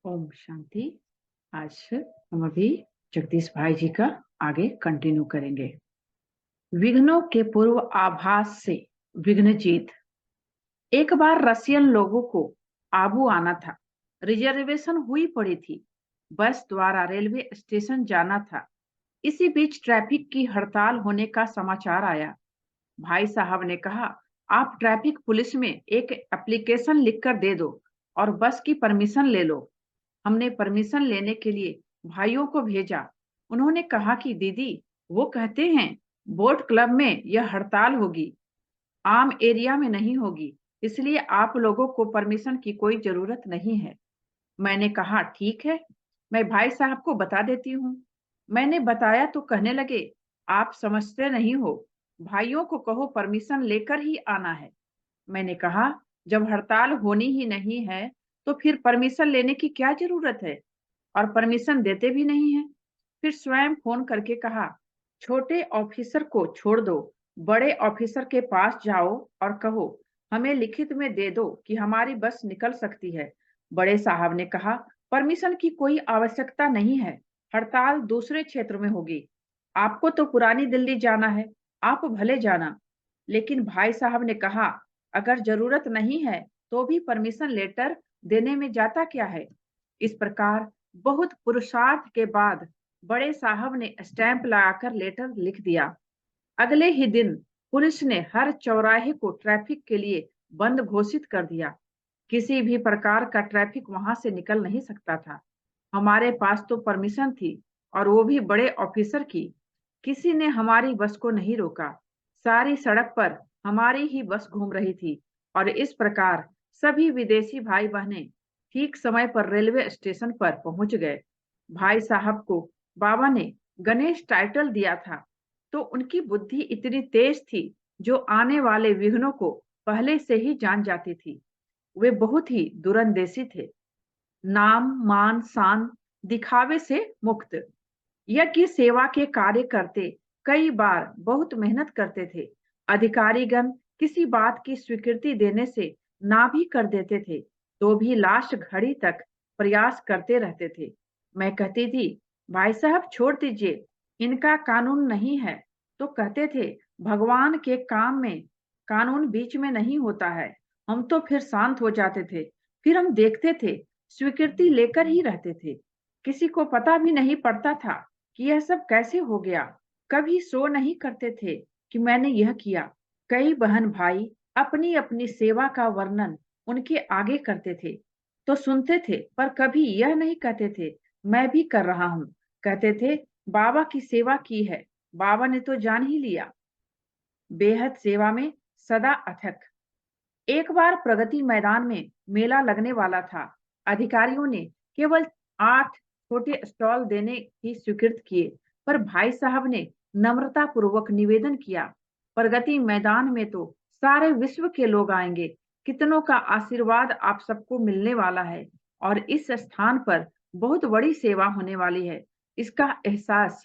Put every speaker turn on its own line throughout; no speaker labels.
ओम शांति। आज हम अभी जगदीश भाई जी का आगे कंटिन्यू करेंगे। विघ्नों के पूर्व आभास से विघ्न जीत। एक बार रसियन लोगों को आबू आना था। रिजर्वेशन हुई पड़ी थी। बस द्वारा रेलवे स्टेशन जाना था। इसी बीच ट्रैफिक की हड़ताल होने का समाचार आया। भाई साहब ने कहा, आप ट्रैफिक पुलिस में एक एप्लीकेशन लिखकर दे दो और बस की परमिशन ले लो। हमने परमिशन लेने के लिए भाइयों को भेजा। उन्होंने कहा कि दीदी, वो कहते हैं बोट क्लब में यह हड़ताल होगी, आम एरिया में नहीं होगी, इसलिए आप लोगों को परमिशन की कोई जरूरत नहीं है। मैंने कहा ठीक है, मैं भाई साहब को बता देती हूँ। मैंने बताया तो कहने लगे, आप समझते नहीं हो, भाइयों को कहो परमिशन लेकर ही आना है। मैंने कहा, जब हड़ताल होनी ही नहीं है तो फिर परमिशन लेने की क्या जरूरत है, और परमिशन देते भी नहीं है। फिर स्वयं फोन करके कहा, छोटे ऑफिसर को छोड़ दो, बड़े ऑफिसर के पास जाओ और कहो हमें लिखित में दे दो कि हमारी बस निकल सकती है। बड़े साहब ने कहा, परमिशन की कोई आवश्यकता नहीं है, हड़ताल दूसरे क्षेत्र में होगी, आपको तो पुरानी दिल्ली जाना है, आप भले जाना। लेकिन भाई साहब ने कहा, अगर जरूरत नहीं है तो भी परमिशन लेटर देने में जाता क्या है। इस प्रकार बहुत पुरुषार्थ के बाद बड़े साहब ने स्टैंप लगाकर लेटर लिख दिया। अगले ही दिन पुलिस ने हर चौराहे को ट्रैफिक के लिए बंद घोषित कर दिया। किसी भी प्रकार का ट्रैफिक वहां से निकल नहीं सकता था। हमारे पास तो परमिशन थी, और वो भी बड़े ऑफिसर की। किसी ने हमारी बस को नहीं रोका। सारी सड़क पर हमारी ही बस घूम रही थी, और इस प्रकार सभी विदेशी भाई बहनें ठीक समय पर रेलवे स्टेशन पर पहुंच गए। भाई साहब को बाबा ने गणेश टाइटल दिया था, तो उनकी बुद्धि इतनी तेज थी, जो आने वाले विघ्नों को पहले से ही जान जाती थी। वे बहुत ही दूरंदेशी थे। नाम मान शान दिखावे से मुक्त। यज्ञ सेवा के कार्य करते कई बार बहुत मेहनत करते थे। अधिकारीगण किसी बात की स्वीकृति देने से ना भी कर देते थे, तो भी लास्ट घड़ी तक प्रयास करते रहते थे। मैं कहती थी, भाई साहब छोड़ दीजिए, इनका कानून नहीं है। तो कहते थे, भगवान के काम में कानून बीच में नहीं होता है। हम तो फिर शांत हो जाते थे। फिर हम देखते थे, स्वीकृति लेकर ही रहते थे। किसी को पता भी नहीं पड़ता था कि यह सब कैसे हो गया। कभी सो नहीं करते थे कि मैंने यह किया। कई बहन भाई अपनी अपनी सेवा का वर्णन उनके आगे करते थे, तो सुनते थे, पर कभी यह नहीं कहते थे मैं भी कर रहा हूँ। कहते थे, बाबा की सेवा की है, बाबा ने तो जान ही लिया। बेहद सेवा में सदा अथक। एक बार प्रगति मैदान में मेला लगने वाला था। अधिकारियों ने केवल 8 छोटे स्टॉल देने की स्वीकृत किए, पर भाई साहब ने नम्रता पूर्वक निवेदन किया, प्रगति मैदान में तो सारे विश्व के लोग आएंगे, कितनों का आशीर्वाद आप सबको मिलने वाला है, और इस स्थान पर बहुत बड़ी सेवा होने वाली है। इसका एहसास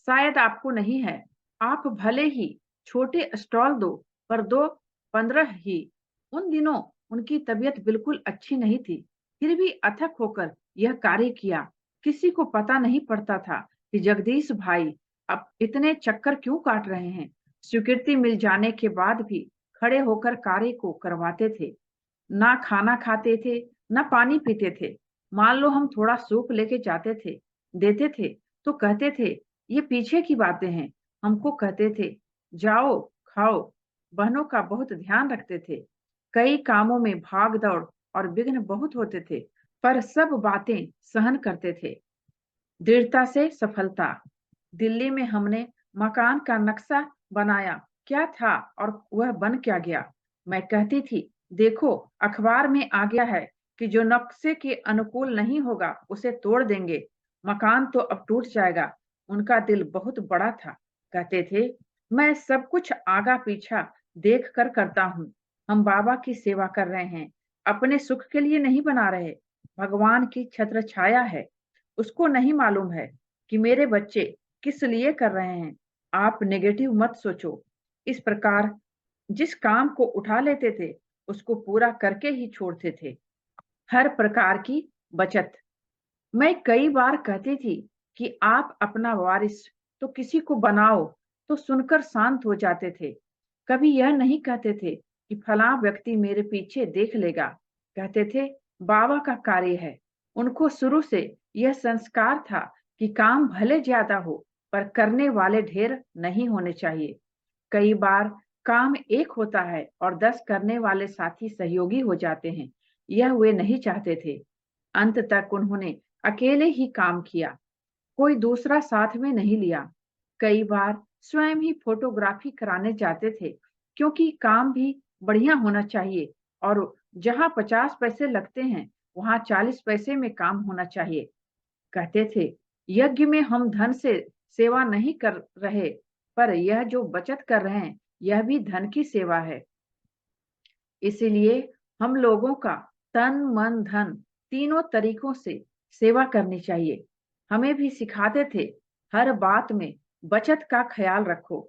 शायद आपको नहीं है। आप भले ही छोटे स्टॉल दो, पर दो 15 ही। उन दिनों उनकी तबीयत बिल्कुल अच्छी नहीं थी, फिर भी अथक होकर यह कार्य किया। किसी को पता नहीं पड़ता था कि जगदीश भाई अब इतने चक्कर क्यों काट रहे हैं। स्वीकृति मिल जाने के बाद भी खड़े होकर कार्य को करवाते थे। ना खाना खाते थे, ना पानी पीते थे। मान लो हम थोड़ा सूप लेके जाते थे, देते थे, तो कहते थे ये पीछे की बातें हैं। हमको कहते थे, जाओ खाओ। बहनों का बहुत ध्यान रखते थे। कई कामों में भाग दौड़ और विघ्न बहुत होते थे, पर सब बातें सहन करते थे। दृढ़ता से सफलता। दिल्ली में हमने मकान का नक्शा बनाया, क्या था और वह बन क्या गया। मैं कहती थी, देखो अखबार में आ गया है कि जो नक्शे के अनुकूल नहीं होगा उसे तोड़ देंगे, मकान तो अब टूट जाएगा। उनका दिल बहुत बड़ा था। कहते थे, मैं सब कुछ आगा पीछा देख कर करता हूँ। हम बाबा की सेवा कर रहे हैं, अपने सुख के लिए नहीं बना रहे। भगवान की छत्र छाया है, उसको नहीं मालूम है कि मेरे बच्चे किस लिए कर रहे हैं। आप नेगेटिव मत सोचो। इस प्रकार जिस काम को उठा लेते थे उसको पूरा करके ही छोड़ते थे। हर प्रकार की बचत। मैं कई बार कहती थी कि आप अपना वारिस तो किसी को बनाओ, तो सुनकर शांत हो जाते थे। कभी यह नहीं कहते थे कि फलां व्यक्ति मेरे पीछे देख लेगा। कहते थे बाबा का कार्य है। उनको शुरू से यह संस्कार था कि काम भले ज्यादा हो, पर करने वाले ढेर नहीं होने चाहिए। कई बार काम एक होता है और 10 करने वाले साथी सहयोगी हो जाते हैं। यह वे नहीं चाहते थे। अंत तक उन्होंने अकेले ही काम किया, कोई दूसरा साथ में नहीं लिया। कई बार स्वयं ही फोटोग्राफी कराने जाते थे, क्योंकि काम भी बढ़िया होना चाहिए और जहां 50 पैसे लगते हैं, वहां 40 पैसे में काम होना चाहिए। कहते थे यज्ञ में हम धन से सेवा नहीं कर रहे, पर यह जो बचत कर रहे हैं, यह भी धन की सेवा है। इसीलिए हम लोगों का तन मन धन तीनों तरीकों से सेवा करनी चाहिए। हमें भी सिखाते थे हर बात में बचत का ख्याल रखो।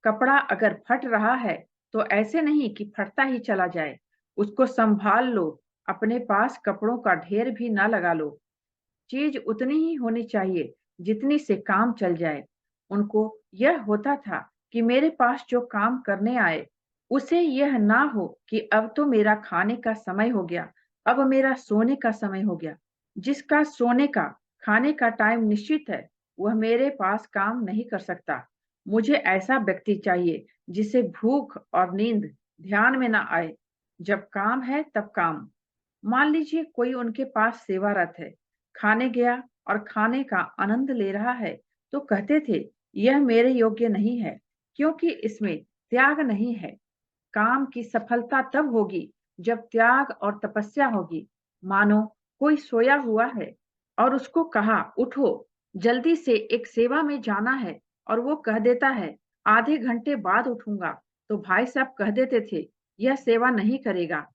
कपड़ा अगर फट रहा है तो ऐसे नहीं कि फटता ही चला जाए, उसको संभाल लो। अपने पास कपड़ों का ढेर भी ना लगा लो। चीज उतनी ही होनी चाहिए जितनी से काम चल जाए। उनको यह होता था कि मेरे पास जो काम करने आए, उसे यह ना हो कि अब तो मेरा खाने का समय हो गया, अब मेरा सोने का समय हो गया। जिसका सोने का खाने का टाइम निश्चित है, वह मेरे पास काम नहीं कर सकता। मुझे ऐसा व्यक्ति चाहिए जिसे भूख और नींद ध्यान में ना आए। जब काम है तब काम। मान लीजिए कोई उनके पास सेवारत है, खाने गया और खाने का आनंद ले रहा है, तो कहते थे यह मेरे योग्य नहीं है, क्योंकि इसमें त्याग नहीं है। काम की सफलता तब होगी जब त्याग और तपस्या होगी। मानो कोई सोया हुआ है और उसको कहा उठो, जल्दी से एक सेवा में जाना है, और वो कह देता है आधे घंटे बाद उठूंगा, तो भाई साहब कह देते थे यह सेवा नहीं करेगा।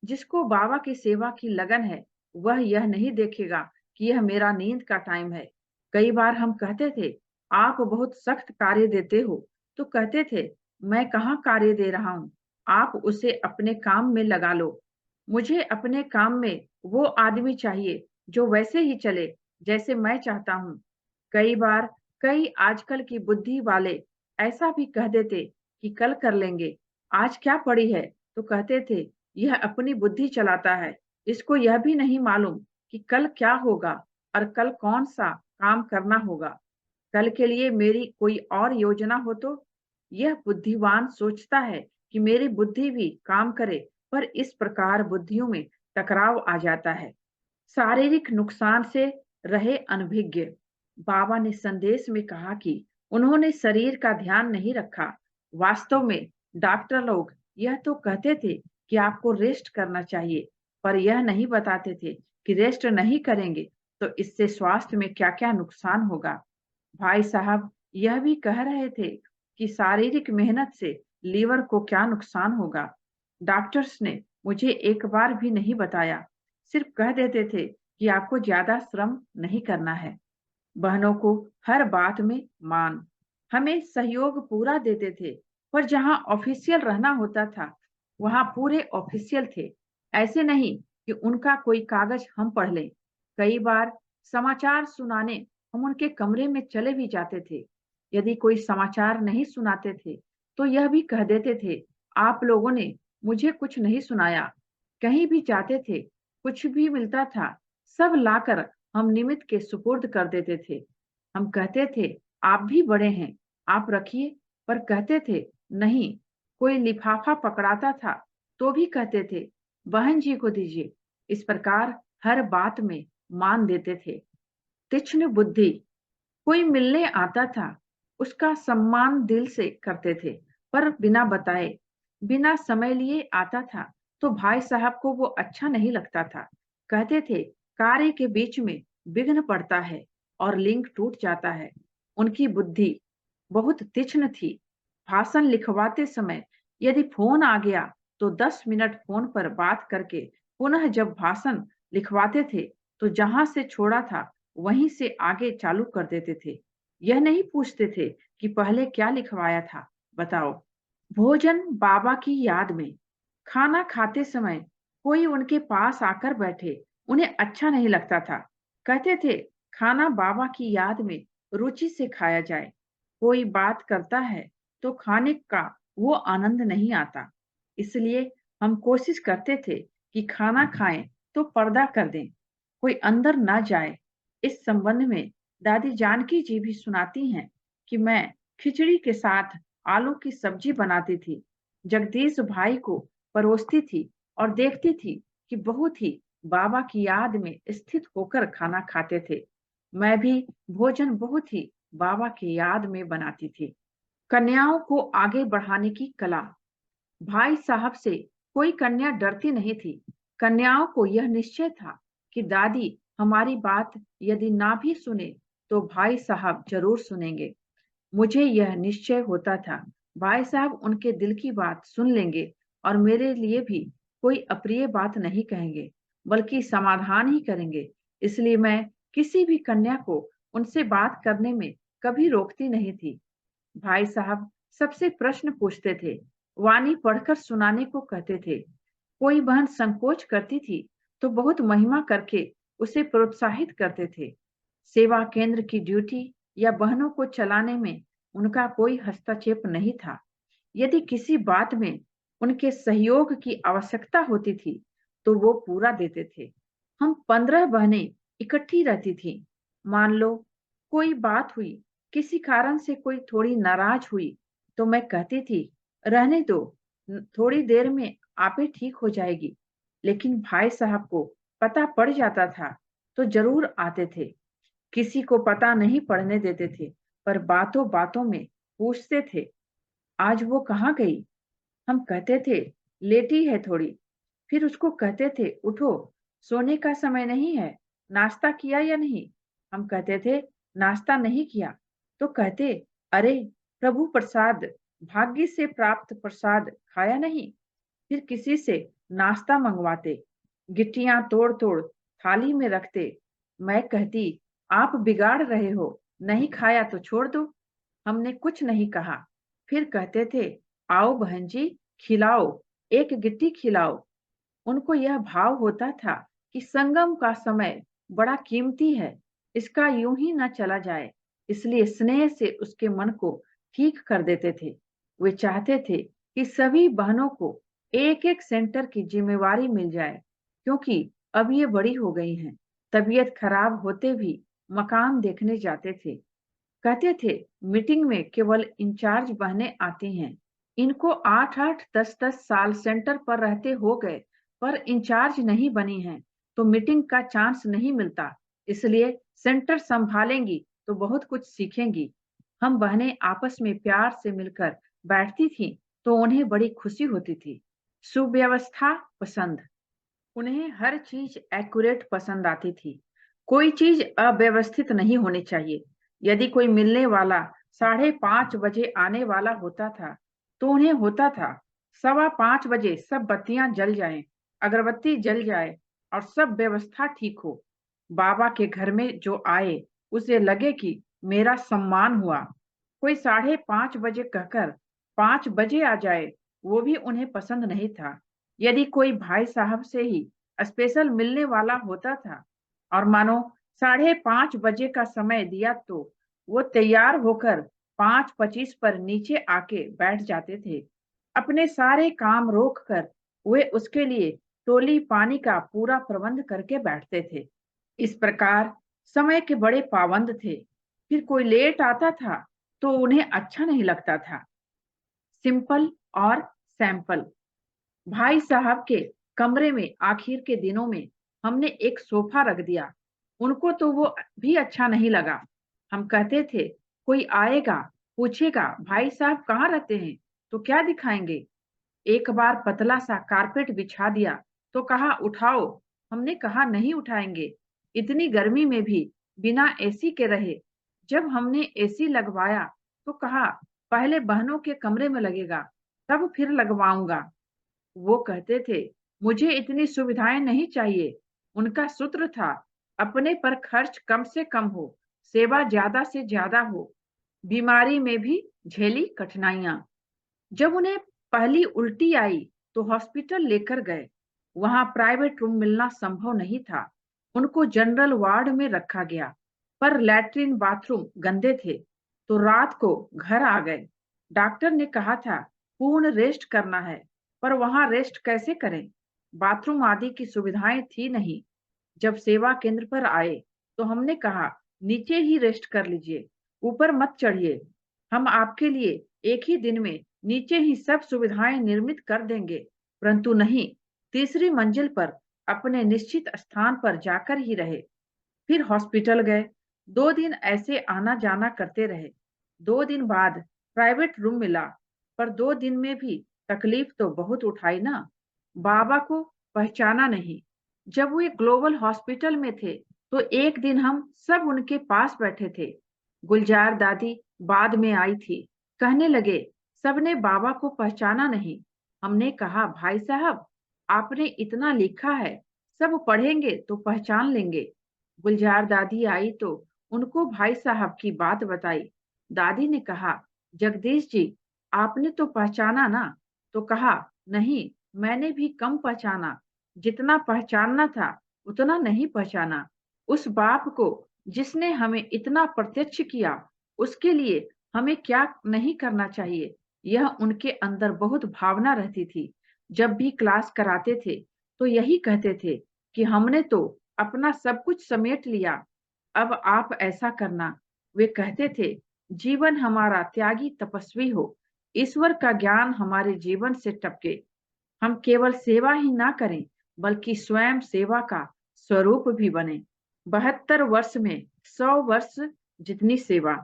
जिसको बाबा की सेवा की लगन है, वह यह नहीं देखेगा कि यह मेरा नींद का टाइम है। कई बार हम कहते थे आप बहुत सख्त कार्य देते हो, तो कहते थे मैं कहाँ कार्य दे रहा हूँ, आप उसे अपने काम में लगा लो। मुझे अपने काम में वो आदमी चाहिए जो वैसे ही चले जैसे मैं चाहता हूँ। कई बार कई आजकल की बुद्धि वाले ऐसा भी कह देते कि कल कर लेंगे, आज क्या पड़ी है, तो कहते थे यह अपनी बुद्धि चलाता है, इसको यह भी नहीं मालूम कि कल क्या होगा और कल कौन सा काम करना होगा। कल के लिए मेरी कोई और योजना हो तो। यह बुद्धिमान सोचता है कि मेरी बुद्धि भी काम करे, पर इस प्रकार बुद्धियों में टकराव आ जाता है। शारीरिक नुकसान से रहे अनभिज्ञ। बाबा ने संदेश में कहा कि उन्होंने शरीर का ध्यान नहीं रखा। वास्तव में डॉक्टर लोग यह तो कहते थे कि आपको रेस्ट करना चाहिए, पर यह नहीं बताते थे कि रेस्ट नहीं करेंगे तो इससे स्वास्थ्य में क्या क्या नुकसान होगा। भाई साहब यह भी कह रहे थे कि शारीरिक मेहनत से लीवर को क्या नुकसान होगा। डॉक्टर्स ने मुझे एक बार भी नहीं बताया, सिर्फ कह देते थे कि आपको ज्यादा श्रम नहीं करना है। बहनों को हर बात में मान, हमें सहयोग पूरा देते थे, पर जहां ऑफिशियल रहना होता था, वहां पूरे ऑफिशियल थे। ऐसे नहीं कि उनका कोई कागज हम पढ़ लें। कई बार समाचार सुनाने हम उनके कमरे में चले भी जाते थे। यदि कोई समाचार नहीं सुनाते थे, तो यह भी कह देते थे आप लोगों ने मुझे कुछ नहीं सुनाया। कहीं भी जाते थे, कुछ भी मिलता था, सब लाकर हम निमित्त के सुपुर्द कर देते थे। हम कहते थे आप भी बड़े हैं, आप रखिए, पर कहते थे नहीं। कोई लिफाफा पकड़ाता था तो भी कहते थे बहन जी को दीजिए। इस प्रकार हर बात में मान देते थे। तीक्ष्ण बुद्धि। कोई मिलने आता था, उसका सम्मान दिल से करते थे, पर बिना बताए, बिना समय लिए आता था, तो भाई साहब को वो अच्छा नहीं लगता था। कहते थे कार्य के बीच में विघ्न पड़ता है और लिंक टूट जाता है। उनकी बुद्धि बहुत तीक्ष्ण थी। भाषण लिखवाते समय यदि फोन आ गया, तो 10 मिनट फोन पर बात करके पुनः जब भाषण लिखवाते थे, तो जहां से छोड़ा था वहीं से आगे चालू कर देते थे। यह नहीं पूछते थे कि पहले क्या लिखवाया था, बताओ। भोजन बाबा की याद में। खाना खाते समय कोई उनके पास आकर बैठे, उन्हें अच्छा नहीं लगता था। कहते थे खाना बाबा की याद में रुचि से खाया जाए। कोई बात करता है तो खाने का वो आनंद नहीं आता। इसलिए हम कोशिश करते थे कि खाना खाएं तो पर्दा कर दें, कोई अंदर ना जाए। इस संबंध में दादी जानकी जी भी सुनाती हैं कि मैं खिचड़ी के साथ आलू की सब्जी बनाती थी, जगदीश भाई को परोसती थी और देखती थी कि बहुत ही बाबा की याद में स्थित होकर खाना खाते थे। मैं भी भोजन बहुत ही बाबा की याद में बनाती थी। कन्याओं को आगे बढ़ाने की कला। भाई साहब से कोई कन्या डरती नहीं थी। कन्याओं को यह निश्चय था कि दादी हमारी बात यदि ना भी सुने तो भाई साहब जरूर सुनेंगे। मुझे यह निश्चय होता था भाई साहब उनके दिल की बात सुन लेंगे और मेरे लिए भी कोई अप्रिय बात नहीं कहेंगे, बल्कि समाधान ही करेंगे। इसलिए मैं किसी भी कन्या को उनसे बात करने में कभी रोकती नहीं थी। भाई साहब सबसे प्रश्न पूछते थे, वाणी पढ़कर सुनाने को कहते थे। कोई बहन संकोच करती थी तो बहुत महिमा करके उसे प्रोत्साहित करते थे। सेवा केंद्र की ड्यूटी या बहनों को चलाने में उनका कोई हस्तक्षेप नहीं था। यदि किसी बात में उनके सहयोग की आवश्यकता होती थी तो वो पूरा देते थे। हम 15 बहनें इकट्ठी रहती थी। मान लो कोई बात हुई, किसी कारण से कोई थोड़ी नाराज हुई, तो मैं कहती थी रहने दो, थोड़ी देर में आपे ठीक हो जाएगी। लेकिन भाई साहब को पता पड़ जाता था तो जरूर आते थे। किसी को पता नहीं पड़ने देते थे, पर बातों बातों में पूछते थे, आज वो कहाँ गई? हम कहते थे लेटी है थोड़ी। फिर उसको कहते थे उठो, सोने का समय नहीं है, नाश्ता किया या नहीं? हम कहते थे नाश्ता नहीं किया। तो कहते अरे प्रभु प्रसाद, भाग्य से प्राप्त प्रसाद खाया नहीं। फिर किसी से नाश्ता मंगवाते, गिट्टियां तोड़ तोड़ थाली में रखते। मैं कहती आप बिगाड़ रहे हो, नहीं खाया तो छोड़ दो। हमने कुछ नहीं कहा। फिर कहते थे आओ बहन जी, खिलाओ, एक गिट्टी खिलाओ। उनको यह भाव होता था कि संगम का समय बड़ा कीमती है, इसका यूं ही न चला जाए। इसलिए स्नेह से उसके मन को ठीक कर देते थे। वे चाहते थे कि सभी बहनों को एक एक सेंटर की जिम्मेवारी मिल जाए, क्योंकि अब ये बड़ी हो गई हैं। तबीयत खराब होते भी मकान देखने जाते थे। कहते थे मीटिंग में केवल इंचार्ज बहनें आती हैं। इनको 8-8, 10-10 साल सेंटर पर रहते हो गए, पर इंचार्ज नहीं बनी हैं, तो मीटिंग का चांस नहीं मिलता। इसलिए सेंटर संभालेंगी तो बहुत कुछ सीखेंगी। हम बहनें आपस में प्यार से मिलकर बैठती थी तो उन्हें बड़ी खुशी होती थी। सुव्यवस्था पसंद। उन्हें हर चीज एक्यूरेट पसंद आती थी। कोई चीज अव्यवस्थित नहीं होनी चाहिए। यदि कोई मिलने वाला 5:30 बजे आने वाला होता था तो उन्हें होता था 5:15 बजे सब बत्तियां जल जाएं, अगरबत्ती जल जाए और सब व्यवस्था ठीक हो। बाबा के घर में जो आए उसे लगे कि मेरा सम्मान हुआ। कोई 5:30 बजे कहकर 5 बजे आ जाए, वो भी उन्हें पसंद नहीं था। यदि कोई भाई साहब से ही स्पेशल मिलने वाला होता था और मानो 5:30 बजे का समय दिया तो वो तैयार होकर 5:25 पर नीचे आके बैठ जाते थे। अपने सारे काम रोक कर वे उसके लिए टोली पानी का पूरा प्रबंध करके बैठते थे। इस प्रकार समय के बड़े पाबंद थे। फिर कोई लेट आता था तो उन्हें अच्छा नहीं लगता था। सिंपल और सैंपल। भाई साहब के कमरे में आखिर के दिनों में हमने एक सोफा रख दिया। उनको तो वो भी अच्छा नहीं लगा। हम कहते थे कोई आएगा पूछेगा भाई साहब कहाँ रहते हैं तो क्या दिखाएंगे। एक बार पतला सा कारपेट बिछा दिया तो कहा उठाओ। हमने कहा नहीं उठाएंगे, इतनी गर्मी में भी बिना एसी के रहे। जब हमने एसी लगवाया तो कहा पहले बहनों के कमरे में लगेगा, तब फिर लगवाऊंगा। वो कहते थे मुझे इतनी सुविधाएं नहीं चाहिए। उनका सूत्र था अपने पर खर्च कम से कम हो, सेवा ज्यादा से ज्यादा हो, बीमारी में भी झेली कठिनाइयां। जब उन्हें पहली उल्टी आई तो हॉस्पिटल लेकर गए। वहां प्राइवेट रूम मिलना संभव नहीं था। उनको जनरल वार्ड में रखा गया, पर लैट्रिन बाथरूम गंदे थे, तो रात को घर आ गए। डॉक्टर ने कहा था पूर्ण रेस्ट करना है, पर वहां रेस्ट कैसे करें? बाथरूम आदि की सुविधाएं थी नहीं। जब सेवा केंद्र पर आए तो हमने कहा नीचे ही रेस्ट कर लीजिए, ऊपर मत चढ़िए। हम आपके लिए एक ही दिन में नीचे ही सब सुविधाएं निर्मित कर देंगे। परंतु नहीं, तीसरी मंजिल पर अपने निश्चित स्थान पर जाकर ही रहे। फिर हॉस्पिटल गए। 2 दिन ऐसे आना जाना करते रहे। 2 दिन बाद प्राइवेट रूम मिला, पर 2 दिन में भी तकलीफ तो बहुत उठाई ना। बाबा को पहचाना नहीं। जब वे ग्लोबल हॉस्पिटल में थे तो एक दिन हम सब उनके पास बैठे थे। गुलजार दादी बाद में आई थी। कहने लगे सबने बाबा को पहचाना नहीं। हमने कहा भाई साहब, आपने इतना लिखा है, सब पढ़ेंगे तो पहचान लेंगे। गुलजार दादी आई तो उनको भाई साहब की बात बताई। दादी ने कहा जगदीश जी, आपने तो पहचाना ना? तो कहा नहीं, मैंने भी कम पहचाना। जितना पहचानना था उतना नहीं पहचाना। उस बाप को जिसने हमें इतना प्रत्यक्ष किया, उसके लिए हमें क्या नहीं करना चाहिए, यह उनके अंदर बहुत भावना रहती थी। जब भी क्लास कराते थे तो यही कहते थे कि हमने तो अपना सब कुछ समेट लिया, अब आप ऐसा करना। वे कहते थे जीवन हमारा त्यागी तपस्वी हो, ईश्वर का ज्ञान हमारे जीवन से टपके। हम केवल सेवा ही ना करें, बल्कि स्वयं सेवा का स्वरूप भी बने। 72 वर्ष में 100 वर्ष जितनी सेवा।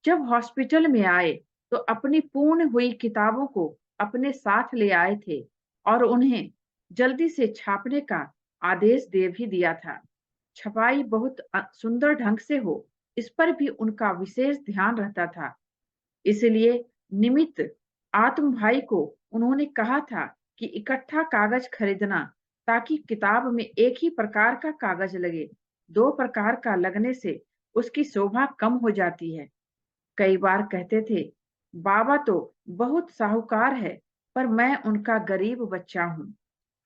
जब हॉस्पिटल में आए तो अपनी पूर्ण हुई किताबों को अपने साथ ले आए थे और उन्हें जल्दी से छापने का आदेश दे भी दिया था। छपाई बहुत सुंदर ढंग से हो, इस पर भी उनका विशेष ध्यान रहता था। इसलिए निमित्त आत्म भाई को उन्होंने कहा था कि इकट्ठा कागज खरीदना, ताकि किताब में एक ही प्रकार का कागज लगे। 2 प्रकार का लगने से उसकी शोभा कम हो जाती है। कई बार कहते थे बाबा तो बहुत साहूकार है, पर मैं उनका गरीब बच्चा हूँ।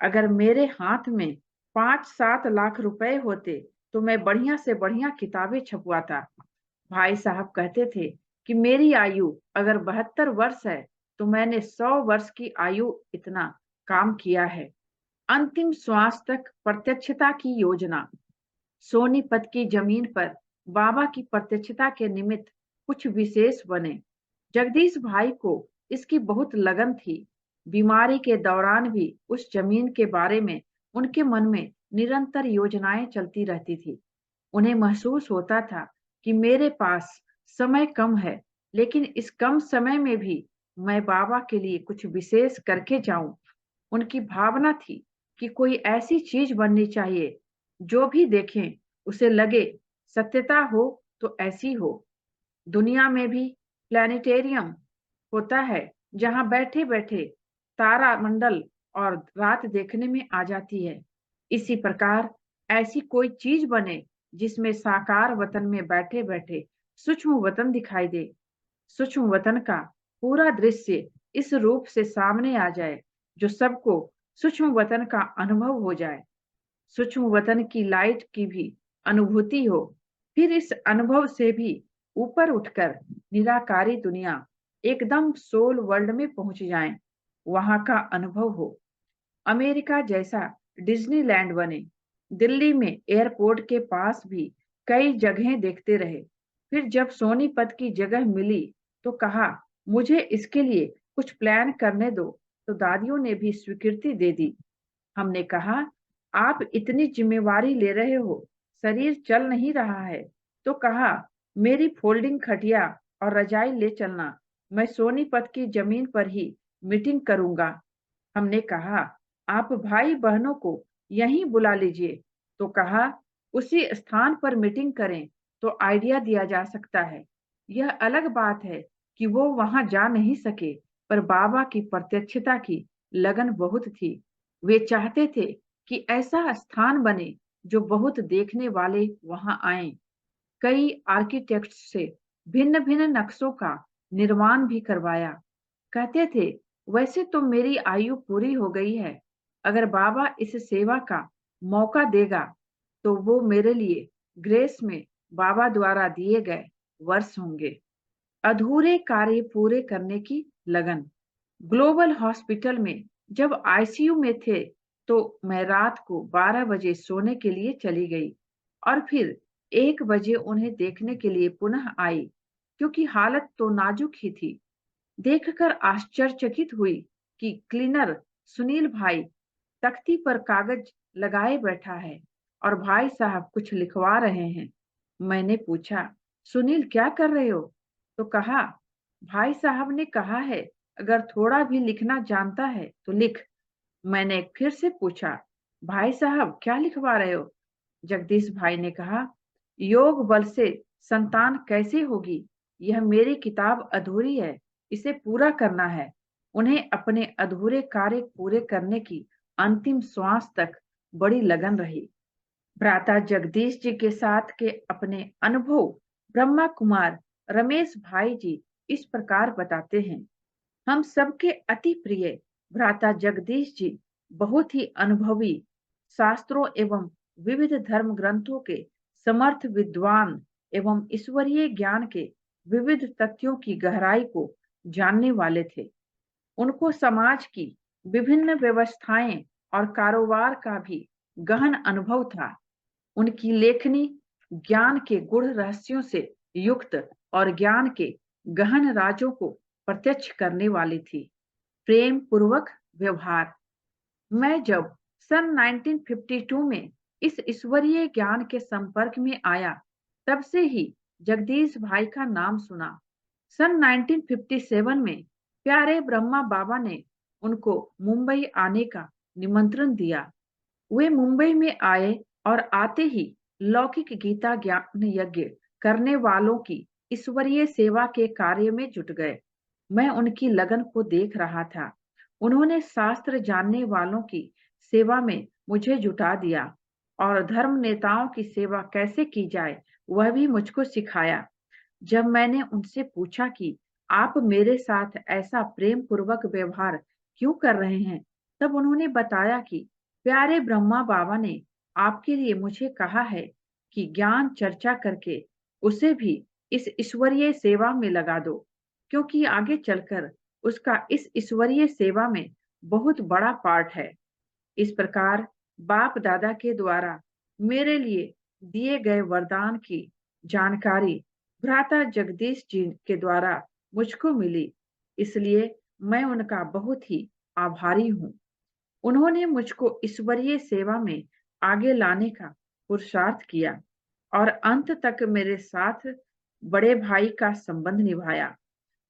अगर मेरे हाथ में 5-7 लाख रुपए होते तो मैं बढ़िया से बढ़िया किताबें छपवाता। भाई साहब कहते थे कि मेरी आयु अगर 72 वर्ष है तो मैंने 100 वर्ष की आयु इतना काम किया है। अंतिम श्वास तक प्रत्यक्षता की योजना। सोनीपत की जमीन पर बाबा की प्रत्यक्षता के निमित्त कुछ विशेष बने। जगदीश भाई को इसकी बहुत लगन थी। बीमारी के दौरान भी उस जमीन के बारे में उनके मन में निरंतर योजनाएं चलती रहती थी। उन्हें महसूस होता था कि मेरे पास समय कम है, लेकिन इस कम समय में भी मैं बाबा के लिए कुछ विशेष करके जाऊं। उनकी भावना थी कि कोई ऐसी चीज बननी चाहिए जो भी देखें उसे लगे सत्यता हो तो ऐसी हो। दुनिया में भी प्लानिटेरियम होता है जहां बैठे बैठे तारा मंडल और रात देखने में आ जाती है। इसी प्रकार ऐसी कोई चीज बने जिसमें साकार वतन में बैठे बैठे सूक्ष्म वतन दिखाई दे। सूक्ष्म वतन का पूरा दृश्य इस रूप से सामने आ जाए जो सबको सूक्ष्म वतन का अनुभव हो जाए। सूक्ष्म वतन की लाइट की भी अनुभूति हो, फिर इस अनुभव से भी ऊपर उठकर निराकारी दुनिया एकदम सोल वर्ल्ड में पहुंच जाए, वहां का अनुभव हो। अमेरिका जैसा डिज्नीलैंड बने। दिल्ली में एयरपोर्ट के पास भी कई जगहें देखते रहे। फिर जब सोनीपत की जगह मिली तो कहा मुझे इसके लिए कुछ प्लान करने दो, तो दादियों ने भी स्वीकृति दे दी। हमने कहा आप इतनी जिम्मेवारी ले रहे हो, शरीर चल नहीं रहा है, तो कहा मेरी फोल्डिंग खटिया और रजाई ले चलना, मैं सोनीपत की जमीन पर ही मीटिंग करूंगा। हमने कहा आप भाई बहनों को यहीं बुला लीजिए, तो कहा उसी स्थान पर मीटिंग करें तो आइडिया दिया जा सकता है। यह अलग बात है कि वो वहां जा नहीं सके, पर बाबा की प्रत्यक्षता की लगन बहुत थी। वे चाहते थे कि ऐसा स्थान बने जो बहुत देखने वाले वहां आए। कई आर्किटेक्ट से भिन्न भिन्न नक्शों का निर्माण भी करवाया। कहते थे वैसे तो मेरी आयु पूरी हो गई है, अगर बाबा इस सेवा का मौका देगा तो वो मेरे लिए ग्रेस में बाबा द्वारा दिए गए वर्ष होंगे। अधूरे कार्य पूरे करने की लगन। ग्लोबल हॉस्पिटल में जब आईसीयू में थे तो मैं रात को 12 बजे सोने के लिए चली गई और फिर 1 बजे उन्हें देखने के लिए पुनः आई, क्योंकि हालत तो नाजुक ही थी। देखकर आश्चर्यचकित हुई कि क्लीनर सुनील भाई तख्ती पर कागज लगाए बैठा है और भाई साहब कुछ लिखवा रहे हैं। मैंने पूछा, सुनील क्या कर रहे हो? तो कहा, भाई साहब ने कहा है अगर थोड़ा भी लिखना जानता है तो लिख। मैंने फिर से पूछा, भाई साहब क्या लिखवा रहे हो? जगदीश भाई ने कहा, योग बल से संतान कैसे होगी, यह मेरी किताब अधूरी है, इसे पूरा करना है। उन्हें अपने अधूरे कार्य पूरे करने की अंतिम श्वास तक बड़ी लगन रही। भ्राता जगदीश जी के साथ के अपने अनुभव ब्रह्मा कुमार रमेश भाई जी इस प्रकार बताते हैं। हम सबके अति प्रिय भ्राता जगदीश जी बहुत ही अनुभवी, शास्त्रों एवं विविध धर्म ग्रंथों के समर्थ विद्वान एवं ईश्वरीय ज्ञान के विविध तथ्यों की गहराई को जानने वाले थे। उनको समाज की विभिन्न व्यवस्थाएं और कारोबार का भी गहन अनुभव था। उनकी लेखनी ज्ञान के गूढ़ रहस्यों से युक्त और ज्ञान के गहन राजों को प्रत्यक्ष करने वाली थी। प्रेम पूर्वक व्यवहार। मैं जब सन 1952 में इस ईश्वरीय ज्ञान के संपर्क में आया, तब से ही जगदीश भाई का नाम सुना। सन 1957 में प्यारे ब्रह्मा बाबा ने उनको मुंबई आने का निमंत्रण दिया। वे मुंबई में आए और आते ही लौकिक गीता ज्ञान यज्ञ करने वालों की ईश्वरीय सेवा के कार्य में जुट गए। मैं उनकी लगन को देख रहा था। उन्होंने शास्त्र जानने वालों की सेवा में मुझे जुटा दिया और धर्म नेताओं की सेवा कैसे की जाए वह भी मुझको सिखाया। जब मैंने उनसे पूछा कि आप मेरे साथ ऐसा प्रेम पूर्वक व्यवहार क्यों कर रहे हैं, तब उन्होंने बताया कि प्यारे ब्रह्मा बाबा ने आपके लिए मुझे कहा है कि ज्ञान चर्चा करके उसे भी इस ईश्वरीय सेवा में लगा दो, क्योंकि आगे चलकर उसका इस ईश्वरीय सेवा में बहुत बड़ा पार्ट है। इस प्रकार बाप दादा के द्वारा मेरे लिए दिए गए वरदान की जानकारी भ्राता जगदीश जी के द्वारा मुझको मिली, इसलिए मैं उनका बहुत ही आभारी हूँ। उन्होंने मुझको ईश्वरीय सेवा में आगे लाने का पुरुषार्थ किया और अंत तक मेरे साथ बड़े भाई का संबंध निभाया।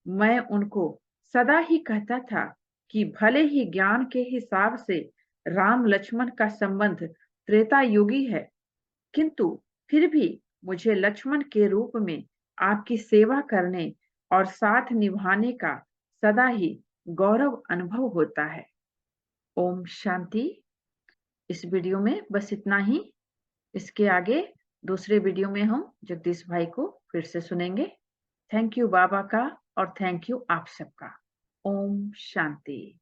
मैं उनको सदा ही कहता था कि भले ही ज्ञान के हिसाब से राम लक्ष्मण का संबंध त्रेता युगी है, किंतु फिर भी मुझे लक्ष्मण के रूप में आपकी सेवा करने और साथ निभाने का सदा ही गौरव अनुभव होता है। ओम शांति। इस वीडियो में बस इतना ही। इसके आगे दूसरे वीडियो में हम जगदीश भाई को फिर से सुनेंगे। थैंक यू बाबा का और थैंक यू आप सबका। ओम शांति।